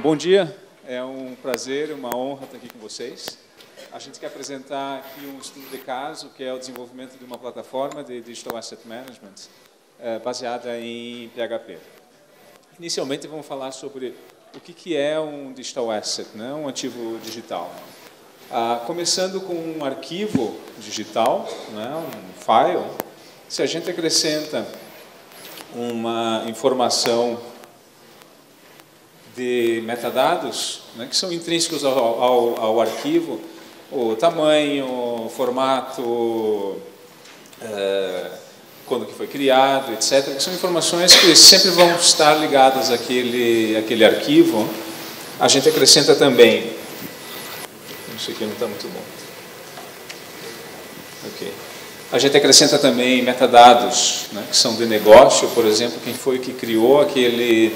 Bom dia, é um prazer, uma honra estar aqui com vocês. A gente quer apresentar aqui um estudo de caso, que é o desenvolvimento de uma plataforma de Digital Asset Management baseada em PHP. Inicialmente, vamos falar sobre o que é um Digital Asset, né? Um ativo digital. Começando com um arquivo digital, né? Um file, se a gente acrescenta uma informação de metadados, né, que são intrínsecos ao arquivo, o tamanho, o formato, quando que foi criado, etc., que são informações que sempre vão estar ligadas àquele arquivo. A gente acrescenta também... Isso aqui não está muito bom. Ok. A gente acrescenta também metadados, né, que são de negócio, por exemplo, quem foi que criou aquele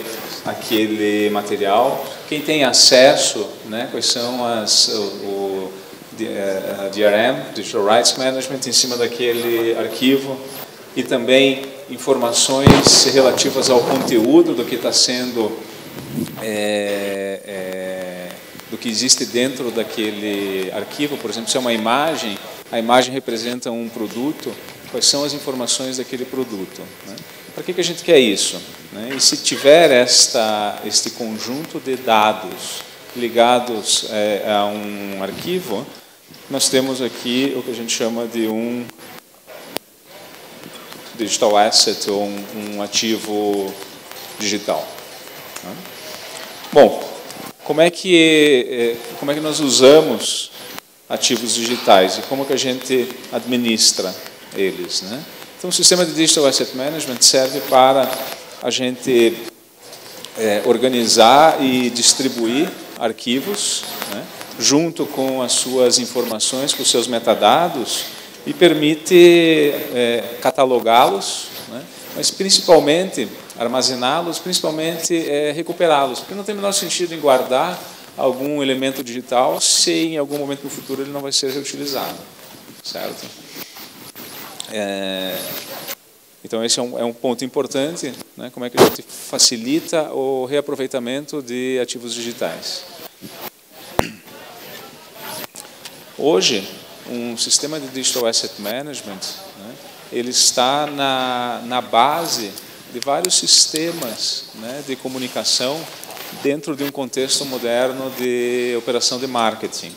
material, quem tem acesso, né, quais são o DRM, Digital Rights Management, em cima daquele arquivo, e também informações relativas ao conteúdo do que está sendo, do que existe dentro daquele arquivo. Por exemplo, se é uma imagem, a imagem representa um produto, quais são as informações daquele produto, né? Para que a gente quer isso, né? E se tiver este conjunto de dados ligados a um arquivo, nós temos aqui o que a gente chama de um digital asset, ou um ativo digital, né? Bom, como é que nós usamos ativos digitais e como que a gente administra eles, né? Então, o sistema de Digital Asset Management serve para a gente organizar e distribuir arquivos, né, junto com as suas informações, com os seus metadados, e permite catalogá-los, né, mas principalmente armazená-los, principalmente recuperá-los, porque não tem o menor sentido em guardar algum elemento digital se em algum momento no futuro ele não vai ser reutilizado, certo? Então, esse é um ponto importante, né? Como é que a gente facilita o reaproveitamento de ativos digitais. Hoje, um sistema de Digital Asset Management, né, ele está na base de vários sistemas, né, de comunicação dentro de um contexto moderno de operação de marketing.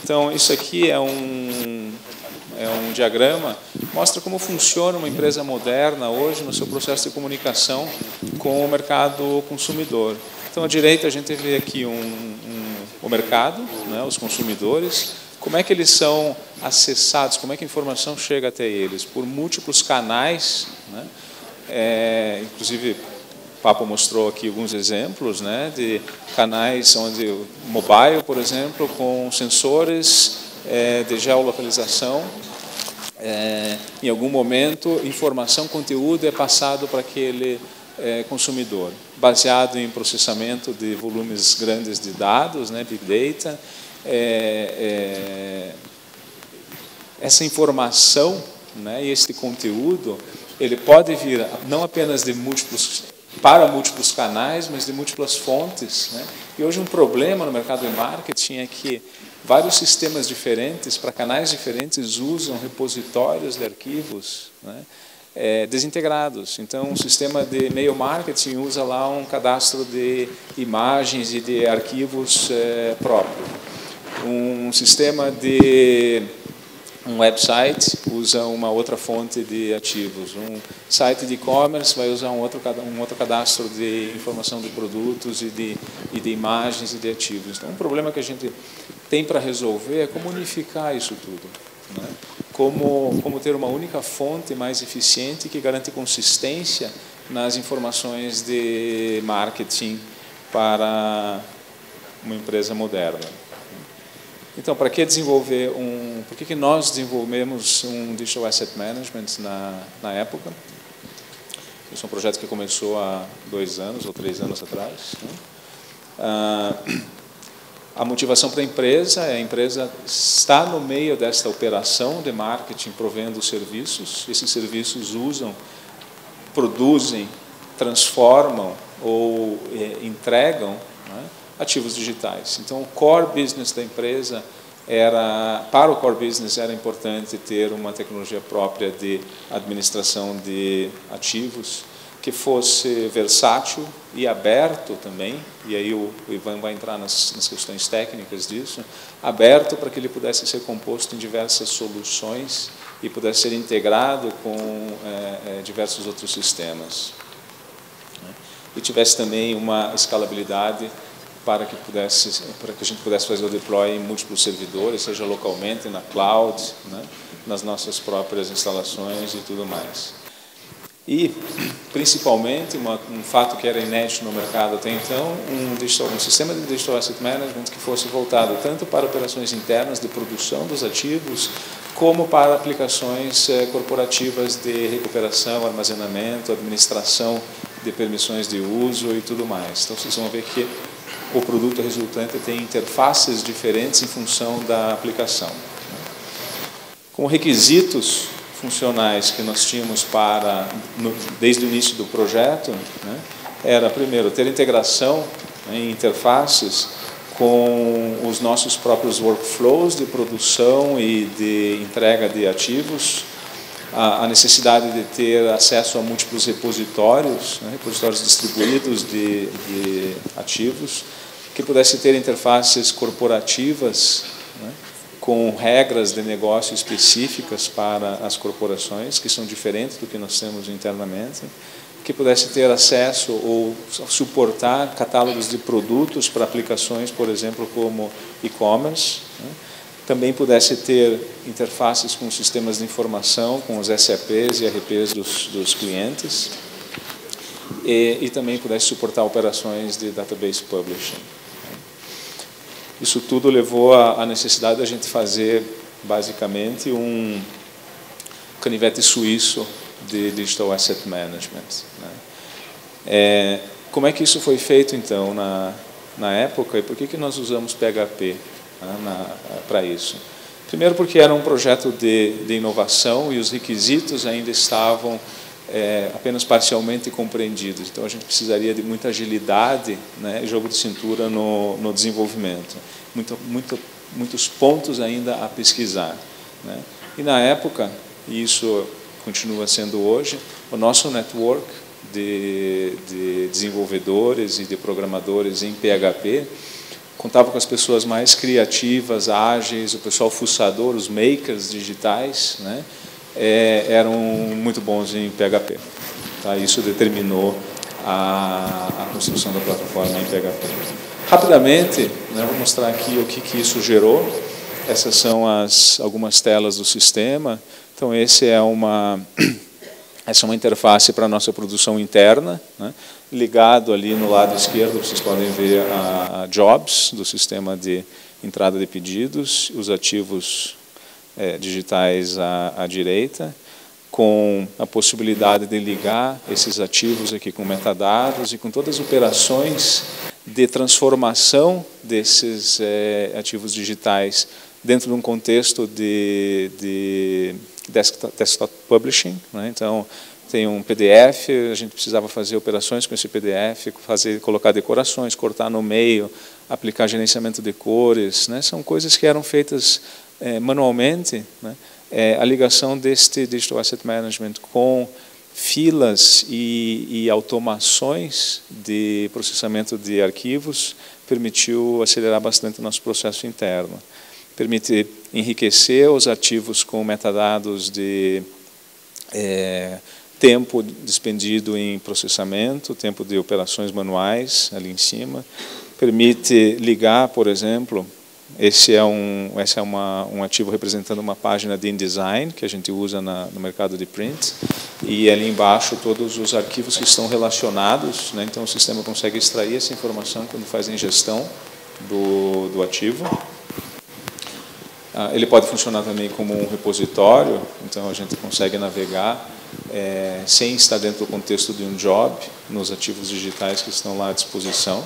Então, isso aqui é um diagrama que mostra como funciona uma empresa moderna hoje no seu processo de comunicação com o mercado consumidor. Então, à direita, a gente vê aqui o mercado, né, os consumidores, como é que eles são acessados, como é que a informação chega até eles, por múltiplos canais, né? Inclusive, o Papo mostrou aqui alguns exemplos, né, de canais onde mobile, por exemplo, com sensores de geolocalização. Em algum momento, informação, conteúdo é passado para aquele consumidor, baseado em processamento de volumes grandes de dados, né, Big Data. Essa informação, né, e este conteúdo, ele pode vir não apenas para múltiplos canais, mas de múltiplas fontes, né? E hoje um problema no mercado de marketing é que vários sistemas diferentes, para canais diferentes, usam repositórios de arquivos, né, desintegrados. Então, um sistema de e-mail marketing usa lá um cadastro de imagens e de arquivos próprio. Um sistema de um website usa uma outra fonte de ativos. Um site de e-commerce vai usar um outro cadastro de informação de produtos e de imagens e de ativos. Então, um problema que a gente tem para resolver é como unificar isso tudo, né? Como ter uma única fonte mais eficiente que garante consistência nas informações de marketing para uma empresa moderna. Então, para que desenvolver por que nós desenvolvemos um Digital Asset Management na época? Esse é um projeto que começou há 2 anos ou 3 anos atrás, né? A motivação para a empresa está no meio desta operação de marketing provendo serviços. Esses serviços produzem, transformam ou entregam, né, ativos digitais. Então, o core business da empresa para o core business era importante ter uma tecnologia própria de administração de ativos que fosse versátil e aberto também, e aí o Ivan vai entrar nas questões técnicas disso, aberto para que ele pudesse ser composto em diversas soluções e pudesse ser integrado com diversos outros sistemas. E tivesse também uma escalabilidade para que a gente pudesse fazer o deploy em múltiplos servidores, seja localmente, na cloud, né, nas nossas próprias instalações e tudo mais. E, principalmente, um fato que era inédito no mercado até então, um sistema de Digital Asset Management que fosse voltado tanto para operações internas de produção dos ativos, como para aplicações corporativas de recuperação, armazenamento, administração de permissões de uso e tudo mais. Então, vocês vão ver que o produto resultante tem interfaces diferentes em função da aplicação. Com requisitos funcionais que nós tínhamos desde o início do projeto, né, era, primeiro, ter integração em interfaces com os nossos próprios workflows de produção e de entrega de ativos, a necessidade de ter acesso a múltiplos repositórios, né, repositórios distribuídos de ativos, que pudesse ter interfaces corporativas, né, com regras de negócio específicas para as corporações, que são diferentes do que nós temos internamente, que pudesse ter acesso ou suportar catálogos de produtos para aplicações, por exemplo, como e-commerce, né? Também pudesse ter interfaces com sistemas de informação, com os SAPs e ERPs dos clientes, e também pudesse suportar operações de database publishing. Isso tudo levou à necessidade da gente fazer, basicamente, um canivete suíço de Digital Asset Management, né? Como é que isso foi feito, então, na época, e por que nós usamos PHP, né, para isso? Primeiro, porque era um projeto de inovação e os requisitos ainda estavam apenas parcialmente compreendidos. Então, a gente precisaria de muita agilidade, né, e jogo de cintura no desenvolvimento. Muitos pontos ainda a pesquisar, né? E, na época, e isso continua sendo hoje, o nosso network de desenvolvedores e de programadores em PHP contava com as pessoas mais criativas, ágeis, o pessoal fuçador, os makers digitais, né? Eram muito bons em PHP. Tá? Isso determinou a construção da plataforma em PHP. Rapidamente, né, vou mostrar aqui o que isso gerou. Essas são algumas telas do sistema. Então, essa é uma interface para a nossa produção interna, né? Ligado ali no lado esquerdo, vocês podem ver a Jobs, do sistema de entrada de pedidos, os ativos digitais à direita, com a possibilidade de ligar esses ativos aqui com metadados e com todas as operações de transformação desses ativos digitais dentro de um contexto de desktop publishing, né? Então, tem um PDF, a gente precisava fazer operações com esse PDF, colocar decorações, cortar no meio, aplicar gerenciamento de cores, né? São coisas que eram feitas manualmente, né? A ligação deste Digital Asset Management com filas e automações de processamento de arquivos permitiu acelerar bastante o nosso processo interno. Permite enriquecer os ativos com metadados de tempo despendido em processamento, tempo de operações manuais ali em cima. Permite ligar, por exemplo, esse é um ativo representando uma página de InDesign que a gente usa no mercado de print, e ali embaixo todos os arquivos que estão relacionados, né? Então o sistema consegue extrair essa informação quando faz a ingestão do ativo. Ele pode funcionar também como um repositório, então a gente consegue navegar sem estar dentro do contexto de um job, nos ativos digitais que estão lá à disposição.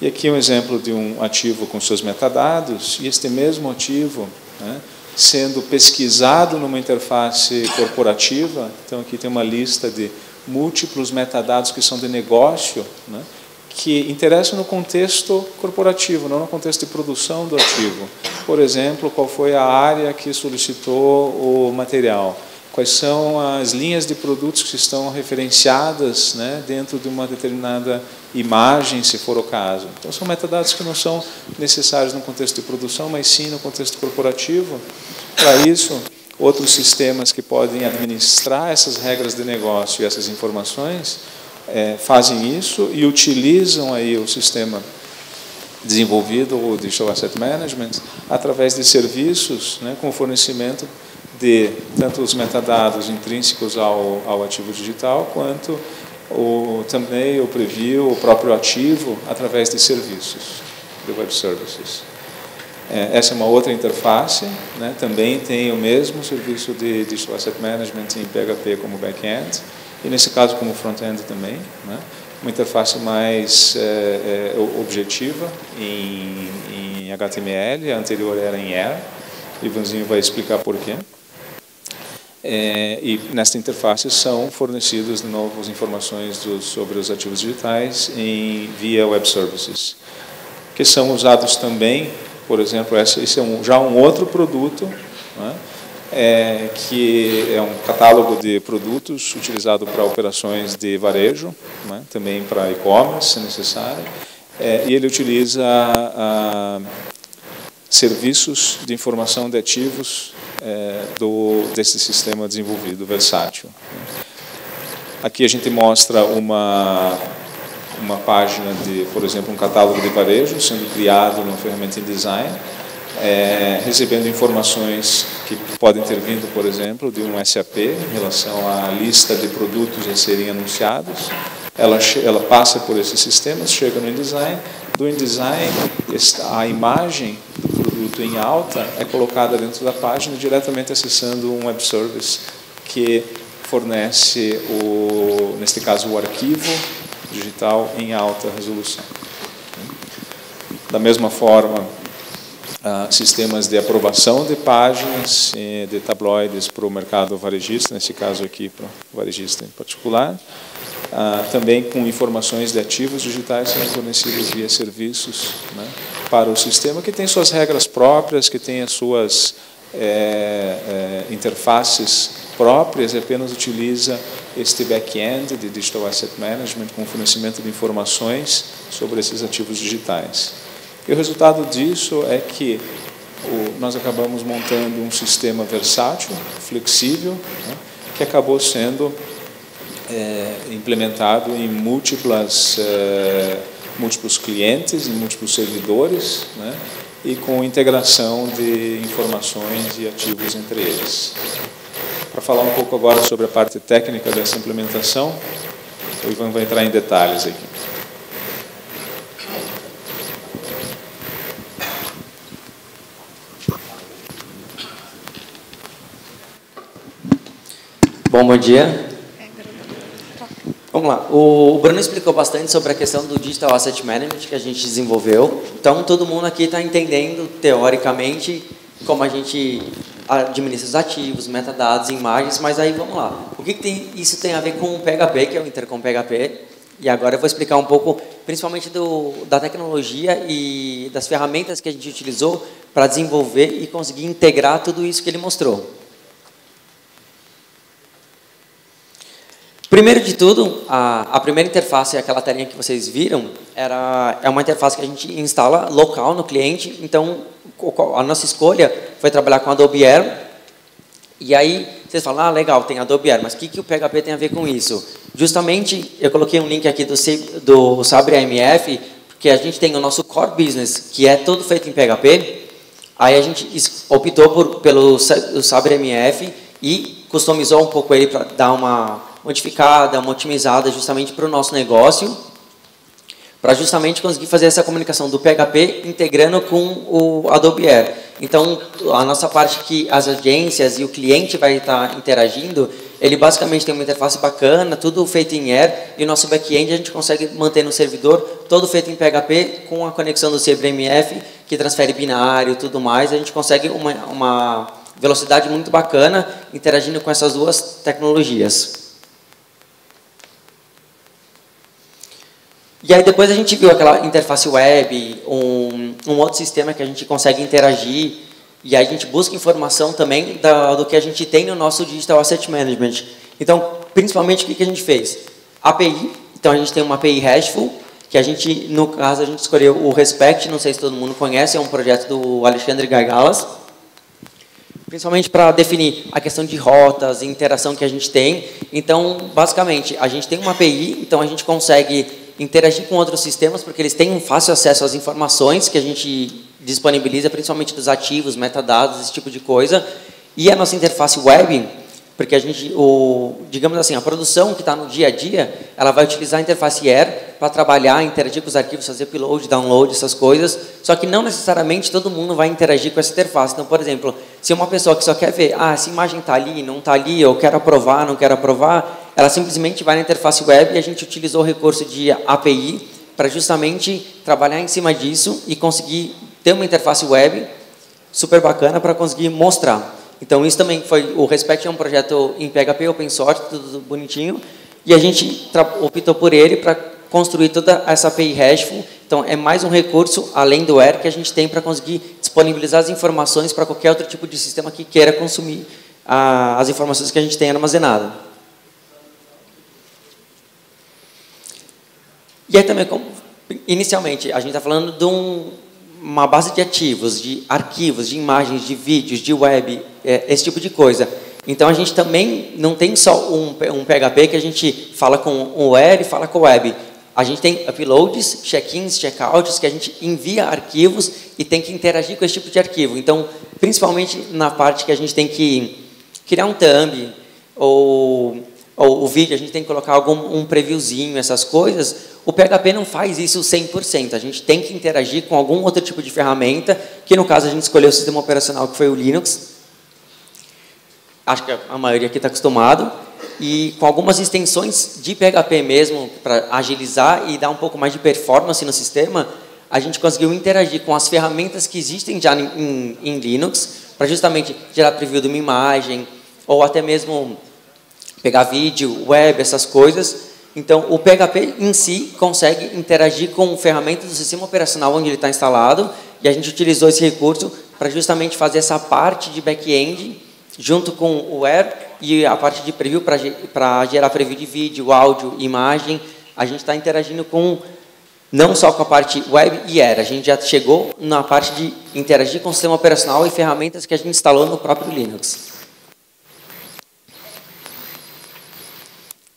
E aqui um exemplo de um ativo com seus metadados, e este mesmo ativo, né, sendo pesquisado numa interface corporativa. Então aqui tem uma lista de múltiplos metadados que são de negócio, né, que interessam no contexto corporativo, não no contexto de produção do ativo. Por exemplo, qual foi a área que solicitou o material? Quais são as linhas de produtos que estão referenciadas, né, dentro de uma determinada imagem, se for o caso. Então, são metadados que não são necessários no contexto de produção, mas sim no contexto corporativo. Para isso, outros sistemas que podem administrar essas regras de negócio e essas informações fazem isso e utilizam aí o sistema desenvolvido, o Digital Asset Management, através de serviços, né, com fornecimento de tanto os metadados intrínsecos ao ativo digital, quanto o thumbnail, o preview, o próprio ativo, através de serviços, de web services. Essa é uma outra interface, né? Também tem o mesmo serviço de Digital Asset Management em PHP como back-end, e nesse caso como front-end também, né? Uma interface mais objetiva em HTML, a anterior era em R, Ivanzinho vai explicar por quê. E nesta interface são fornecidas de novo as informações sobre os ativos digitais via web services, que são usados também, por exemplo, esse é já um outro produto, né, que é um catálogo de produtos utilizado para operações de varejo, né, também para e-commerce, se necessário, e ele utiliza serviços de informação de ativos desse sistema desenvolvido, versátil. Aqui a gente mostra uma página de, por exemplo, um catálogo de varejo sendo criado numa ferramenta InDesign, recebendo informações que podem ter vindo, por exemplo, de um SAP em relação à lista de produtos a serem anunciados. Ela passa por esses sistemas, chega no InDesign. Do InDesign, a imagem do produto em alta é colocada dentro da página, diretamente acessando um web service que fornece, neste caso, o arquivo digital em alta resolução. Da mesma forma, sistemas de aprovação de páginas, de tabloides para o mercado varejista, nesse caso aqui para o varejista em particular. Também com informações de ativos digitais sendo fornecidos via serviços, né, para o sistema, que tem suas regras próprias, que tem as suas interfaces próprias, e apenas utiliza este back-end de Digital Asset Management com fornecimento de informações sobre esses ativos digitais. E o resultado disso é que nós acabamos montando um sistema versátil, flexível, né, que acabou sendo implementado em múltiplos clientes, em múltiplos servidores, né, e com integração de informações e ativos entre eles. Para falar um pouco agora sobre a parte técnica dessa implementação, o Ivan vai entrar em detalhes aqui. Bom dia. Vamos lá. O Bruno explicou bastante sobre a questão do Digital Asset Management que a gente desenvolveu. Então, todo mundo aqui está entendendo, teoricamente, como a gente administra os ativos, metadados, imagens, mas aí vamos lá. O que isso tem a ver com o PHP, que é o Intercom PHP? E agora eu vou explicar um pouco, principalmente da tecnologia e das ferramentas que a gente utilizou para desenvolver e conseguir integrar tudo isso que ele mostrou. Primeiro de tudo, a primeira interface, aquela telinha que vocês viram, é uma interface que a gente instala local no cliente. Então, a nossa escolha foi trabalhar com Adobe Air. E aí, vocês falam, legal, tem Adobe Air, mas o que o PHP tem a ver com isso? Justamente, eu coloquei um link aqui do Sabre AMF, porque a gente tem o nosso core business, que é todo feito em PHP. Aí a gente optou pelo Sabre AMF e customizou um pouco ele para dar uma modificada, uma otimizada justamente para o nosso negócio, para justamente conseguir fazer essa comunicação do PHP integrando com o Adobe Air. Então, a nossa parte que as agências e o cliente vai estar interagindo, ele basicamente tem uma interface bacana, tudo feito em Air, e o nosso back-end a gente consegue manter no servidor, todo feito em PHP, com a conexão do CBMF, que transfere binário e tudo mais, a gente consegue uma velocidade muito bacana interagindo com essas duas tecnologias. E aí depois a gente viu aquela interface web, um outro sistema que a gente consegue interagir, e aí a gente busca informação também do que a gente tem no nosso Digital Asset Management. Então, principalmente, o que a gente fez? API, então a gente tem uma API RESTful, que a gente, no caso, a gente escolheu o Respect, não sei se todo mundo conhece, é um projeto do Alexandre Gargalas, principalmente para definir a questão de rotas e interação que a gente tem. Então, basicamente, a gente tem uma API, então a gente consegue interagir com outros sistemas, porque eles têm um fácil acesso às informações que a gente disponibiliza, principalmente dos ativos, metadados, esse tipo de coisa. E a nossa interface web, porque a gente, digamos assim, a produção que está no dia a dia, ela vai utilizar a interface Air para trabalhar, interagir com os arquivos, fazer upload, download, essas coisas, só que não necessariamente todo mundo vai interagir com essa interface. Então, por exemplo, se uma pessoa que só quer ver, essa imagem está ali, não está ali, eu quero aprovar, não quero aprovar, ela simplesmente vai na interface web e a gente utilizou o recurso de API para justamente trabalhar em cima disso e conseguir ter uma interface web super bacana para conseguir mostrar. Então, isso também foi, o Respect é um projeto em PHP, open source, tudo bonitinho, e a gente optou por ele para construir toda essa API RESTful. Então, é mais um recurso, além do Air, que a gente tem para conseguir disponibilizar as informações para qualquer outro tipo de sistema que queira consumir as informações que a gente tem armazenado. E aí também, inicialmente, a gente está falando de uma base de ativos, de arquivos, de imagens, de vídeos, de web, esse tipo de coisa. Então, a gente também não tem só um PHP que a gente fala com o Air e fala com o web. A gente tem uploads, check-ins, check-outs, que a gente envia arquivos e tem que interagir com esse tipo de arquivo. Então, principalmente na parte que a gente tem que criar um thumb, ou o vídeo, a gente tem que colocar um previewzinho, essas coisas. O PHP não faz isso 100%. A gente tem que interagir com algum outro tipo de ferramenta, que no caso a gente escolheu o sistema operacional, que foi o Linux. Acho que a maioria aqui está acostumado. E com algumas extensões de PHP mesmo, para agilizar e dar um pouco mais de performance no sistema, a gente conseguiu interagir com as ferramentas que existem já em Linux, para justamente gerar preview de uma imagem, ou até mesmo pegar vídeo, web, essas coisas. Então, o PHP em si consegue interagir com ferramentas do sistema operacional onde ele está instalado, e a gente utilizou esse recurso para justamente fazer essa parte de back-end, junto com o Air, e a parte de preview para gerar preview de vídeo, áudio, imagem. A gente está interagindo não só com a parte web e Air, a gente já chegou na parte de interagir com o sistema operacional e ferramentas que a gente instalou no próprio Linux.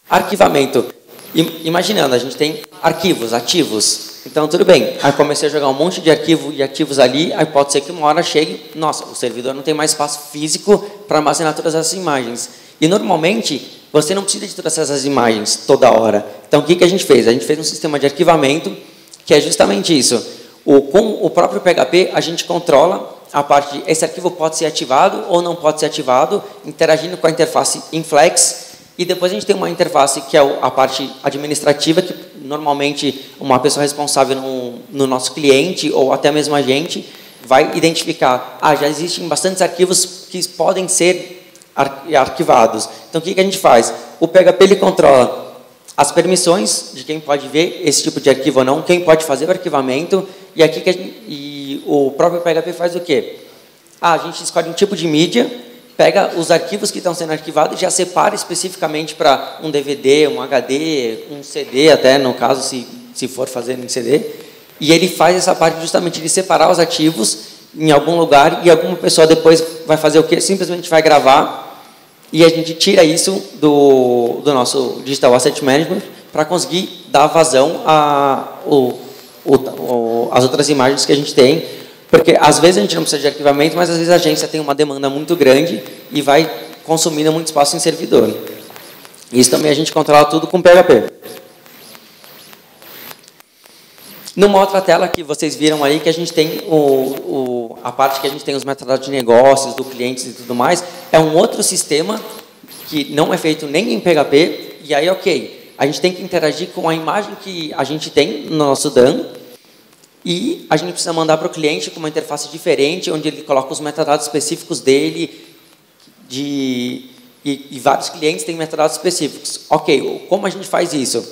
Arquivamento. Imaginando, a gente tem arquivos ativos. Então, tudo bem. Aí comecei a jogar um monte de arquivo e ativos ali, aí pode ser que uma hora chegue, nossa, o servidor não tem mais espaço físico para armazenar todas essas imagens. E, normalmente, você não precisa de todas essas imagens toda hora. Então, o que a gente fez? A gente fez um sistema de arquivamento, que é justamente isso. Com o próprio PHP, a gente controla a parte de esse arquivo pode ser ativado ou não pode ser ativado, interagindo com a interface Inflex. E depois a gente tem uma interface que é a parte administrativa, que normalmente uma pessoa responsável no nosso cliente, ou até mesmo a gente, vai identificar, já existem bastantes arquivos que podem ser arquivados. Então, o que a gente faz? O PHP ele controla as permissões de quem pode ver esse tipo de arquivo ou não, quem pode fazer o arquivamento, e aqui o próprio PHP faz o quê? A gente escolhe um tipo de mídia, pega os arquivos que estão sendo arquivados e já separa especificamente para um DVD, um HD, um CD até, no caso, se for fazer em CD. E ele faz essa parte justamente de separar os arquivos em algum lugar e alguma pessoa depois vai fazer o quê? Simplesmente vai gravar e a gente tira isso do nosso Digital Asset Management para conseguir dar vazão às outras imagens que a gente tem. Porque, às vezes, a gente não precisa de arquivamento, mas, às vezes, a agência tem uma demanda muito grande e vai consumindo muito espaço em servidor. Isso também a gente controla tudo com PHP. Numa outra tela que vocês viram aí, que a gente tem a parte que a gente tem os metadados de negócios, do cliente e tudo mais, é um outro sistema que não é feito nem em PHP, e aí, ok, a gente tem que interagir com a imagem que a gente tem no nosso DAM, e a gente precisa mandar para o cliente com uma interface diferente, onde ele coloca os metadados específicos dele, e vários clientes têm metadados específicos. Ok, como a gente faz isso?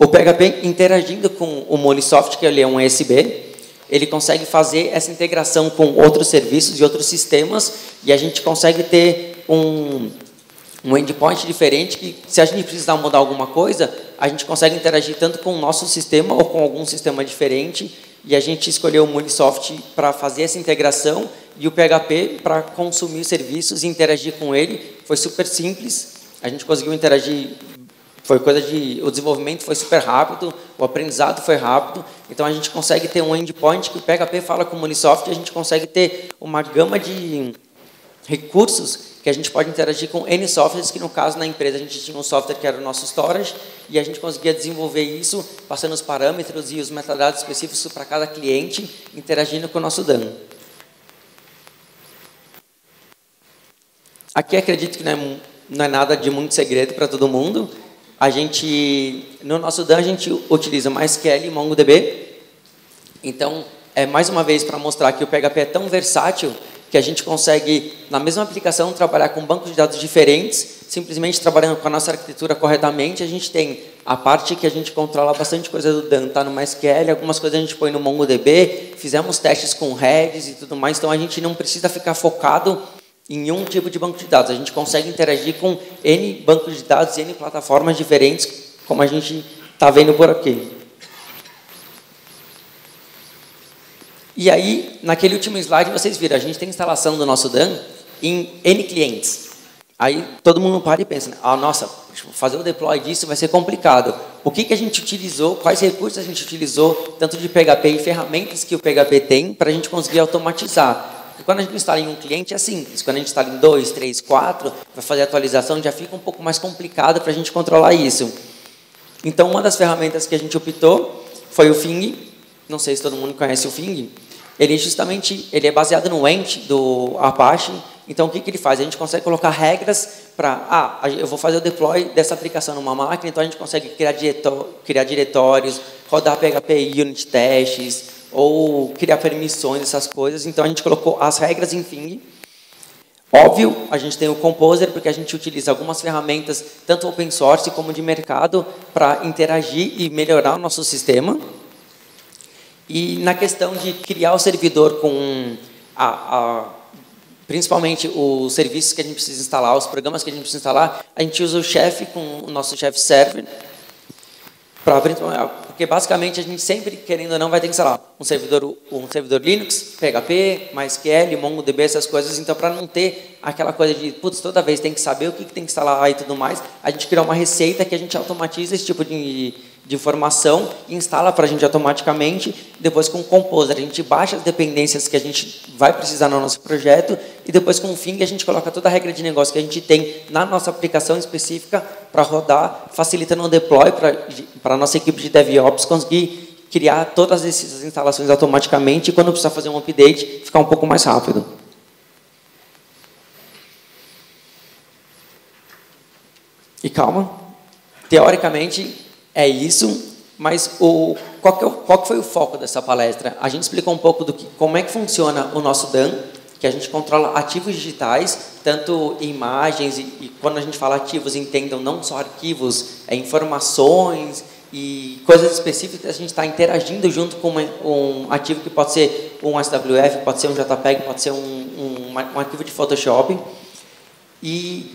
o PHP interagindo com o Molisoft, que ele é um ESB, ele consegue fazer essa integração com outros serviços e outros sistemas, e a gente consegue ter um endpoint diferente, que se a gente precisar mudar alguma coisa, a gente consegue interagir tanto com o nosso sistema ou com algum sistema diferente, e a gente escolheu o Molisoft para fazer essa integração, e o PHP para consumir serviços e interagir com ele. Foi super simples, a gente conseguiu interagir. O desenvolvimento foi super rápido, o aprendizado foi rápido, então a gente consegue ter um endpoint que o PHP fala com o Molisoft, e a gente consegue ter uma gama de recursos que a gente pode interagir com N softwares, que no caso na empresa a gente tinha um software que era o nosso storage, e a gente conseguia desenvolver isso, passando os parâmetros e os metadados específicos para cada cliente, interagindo com o nosso DAM. Aqui acredito que não é nada de muito segredo para todo mundo. No nosso DAM, a gente utiliza MySQL e MongoDB. Então, é mais uma vez para mostrar que o PHP é tão versátil que a gente consegue, na mesma aplicação, trabalhar com bancos de dados diferentes, simplesmente trabalhando com a nossa arquitetura corretamente. A gente tem a parte que a gente controla bastante coisa do DAM, está no MySQL, algumas coisas a gente põe no MongoDB, fizemos testes com Redis e tudo mais, então a gente não precisa ficar focado em um tipo de banco de dados. A gente consegue interagir com N bancos de dados, N plataformas diferentes, como a gente está vendo por aqui. E aí, naquele último slide, vocês viram, a gente tem instalação do nosso DAM em N clientes. Aí todo mundo para e pensa, nossa, fazer o deploy disso vai ser complicado. O que a gente utilizou, quais recursos a gente utilizou, tanto de PHP e ferramentas que o PHP tem, para a gente conseguir automatizar. Quando a gente instala em um cliente é simples, quando a gente instala em 2, 3, 4, vai fazer a atualização, já fica um pouco mais complicado para a gente controlar isso. Então, uma das ferramentas que a gente optou foi o Fing. Não sei se todo mundo conhece o Fing. Ele é baseado no Ent do Apache. Então, o que ele faz? A gente consegue colocar regras para, eu vou fazer o deploy dessa aplicação numa máquina, então a gente consegue criar diretórios, rodar PHP unit tests, ou criar permissões, essas coisas. Então, a gente colocou as regras em Fing. Óbvio, a gente tem o Composer, porque a gente utiliza algumas ferramentas, tanto open source como de mercado, para interagir e melhorar o nosso sistema. E na questão de criar o servidor com principalmente os serviços que a gente precisa instalar, os programas que a gente precisa instalar, a gente usa o Chef com o nosso Chef Server, porque basicamente a gente sempre, querendo ou não, vai ter que instalar um servidor Linux, PHP, MySQL, MongoDB, essas coisas. Então, para não ter aquela coisa de, toda vez tem que saber o que tem que instalar e tudo mais, a gente criou uma receita que a gente automatiza esse tipo de informação e instala para a gente automaticamente. Depois, com o Composer, a gente baixa as dependências que a gente vai precisar no nosso projeto, e depois, com o Fing, a gente coloca toda a regra de negócio que a gente tem na nossa aplicação específica para rodar, facilitando o deploy para a nossa equipe de DevOps conseguir criar todas essas instalações automaticamente, e quando precisar fazer um update, ficar um pouco mais rápido. E calma, teoricamente é isso, mas qual que foi o foco dessa palestra? A gente explicou um pouco como é que funciona o nosso DAM, que a gente controla ativos digitais, tanto imagens, e quando a gente fala ativos, entendam não só arquivos, informações e coisas específicas. A gente está interagindo junto com um ativo que pode ser um SWF, pode ser um JPEG, pode ser um arquivo de Photoshop. E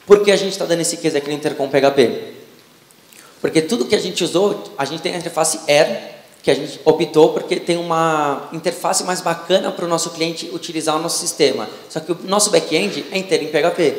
por que a gente está dando esse case aqui no Intercom PHP? Porque tudo que a gente usou, a gente tem a interface Air, que a gente optou porque tem uma interface mais bacana para o nosso cliente utilizar o nosso sistema. Só que o nosso back-end é inteiro em PHP.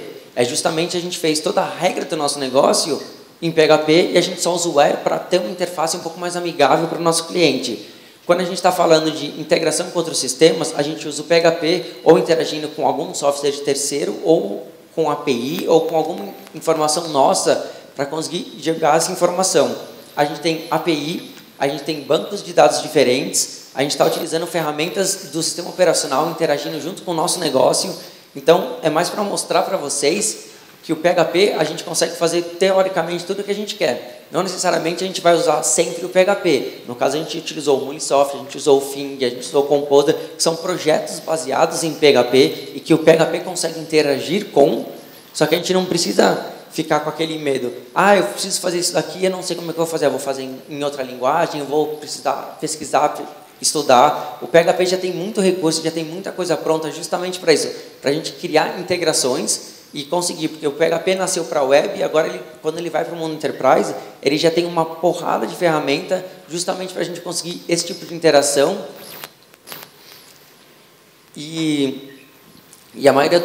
Justamente a gente fez toda a regra do nosso negócio em PHP, e a gente só usa o Air para ter uma interface um pouco mais amigável para o nosso cliente. Quando a gente está falando de integração com outros sistemas, a gente usa o PHP ou interagindo com algum software de terceiro, ou com API, ou com alguma informação nossa, para conseguir jogar essa informação. A gente tem API, a gente tem bancos de dados diferentes, a gente está utilizando ferramentas do sistema operacional, interagindo junto com o nosso negócio. Então, é mais para mostrar para vocês que o PHP a gente consegue fazer teoricamente tudo o que a gente quer. Não necessariamente a gente vai usar sempre o PHP. No caso, a gente utilizou o Molisoft, a gente usou o Fing, a gente usou o Composer, que são projetos baseados em PHP e que o PHP consegue interagir com, só que a gente não precisa ficar com aquele medo. Ah, eu preciso fazer isso daqui, eu não sei como é que eu vou fazer. Eu vou fazer em outra linguagem, eu vou precisar pesquisar, estudar. O PHP já tem muito recurso, já tem muita coisa pronta justamente para isso, para a gente criar integrações e conseguir, porque o PHP nasceu para a web e agora, quando ele vai para o mundo enterprise, ele já tem uma porrada de ferramenta justamente para a gente conseguir esse tipo de interação. E a maioria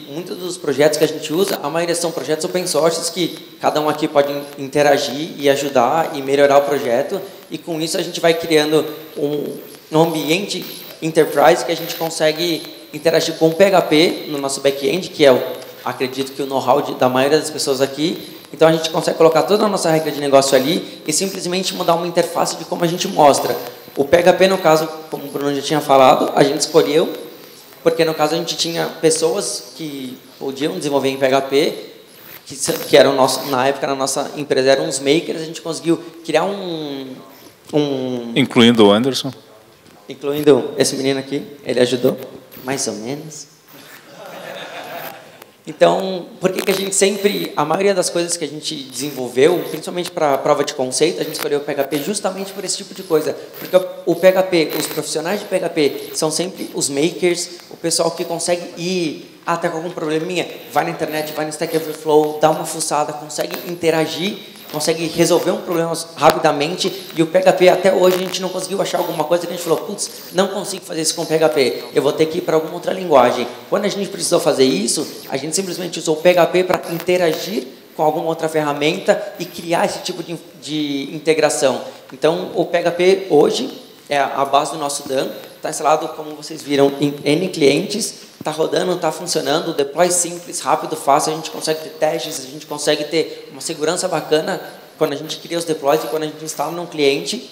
muitos dos projetos que a gente usa, a maioria são projetos open source que cada um aqui pode interagir e ajudar e melhorar o projeto, e com isso a gente vai criando um ambiente enterprise que a gente consegue interagir com o PHP no nosso back-end, que é acredito que o know-how da maioria das pessoas aqui. Então a gente consegue colocar toda a nossa regra de negócio ali e simplesmente mudar uma interface de como a gente mostra. O PHP, no caso, como o Bruno já tinha falado, a gente escolheu porque no caso a gente tinha pessoas que podiam desenvolver em PHP, que eram na época na nossa empresa eram uns makers. A gente conseguiu criar incluindo o Anderson, incluindo esse menino aqui, ele ajudou mais ou menos. Então, por que a gente sempre, a maioria das coisas que a gente desenvolveu, principalmente para a prova de conceito, a gente escolheu o PHP justamente por esse tipo de coisa. Porque o PHP, os profissionais de PHP são sempre os makers, o pessoal que consegue ir até com algum probleminha, vai na internet, vai no Stack Overflow, dá uma fuçada, consegue interagir, consegue resolver um problema rapidamente. E o PHP, até hoje, a gente não conseguiu achar alguma coisa que a gente falou, putz, não consigo fazer isso com PHP, eu vou ter que ir para alguma outra linguagem. Quando a gente precisou fazer isso, a gente simplesmente usou o PHP para interagir com alguma outra ferramenta e criar esse tipo de integração. Então, o PHP hoje é a base do nosso DAM, está instalado, como vocês viram, em N clientes, está rodando, está funcionando, o deploy simples, rápido, fácil, a gente consegue ter testes, a gente consegue ter uma segurança bacana quando a gente cria os deploys e quando a gente instala num cliente.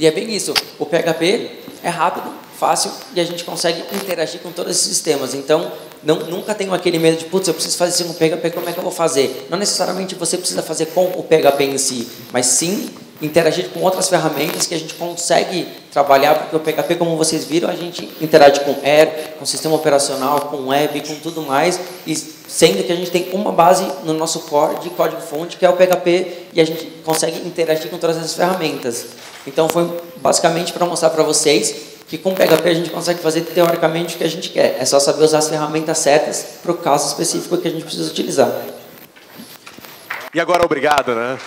E é bem isso, o PHP é rápido, fácil e a gente consegue interagir com todos esses sistemas. Então, nunca tenho aquele medo de, putz, eu preciso fazer isso com o PHP, como é que eu vou fazer? Não necessariamente você precisa fazer com o PHP em si, mas sim interagir com outras ferramentas que a gente consegue trabalhar, porque o PHP, como vocês viram, a gente interage com Air, com sistema operacional, com web, com tudo mais, e sendo que a gente tem uma base no nosso core de código-fonte, que é o PHP, e a gente consegue interagir com todas essas ferramentas. Então, foi basicamente para mostrar para vocês que com o PHP a gente consegue fazer teoricamente o que a gente quer. É só saber usar as ferramentas certas para o caso específico que a gente precisa utilizar. E agora, obrigado, né?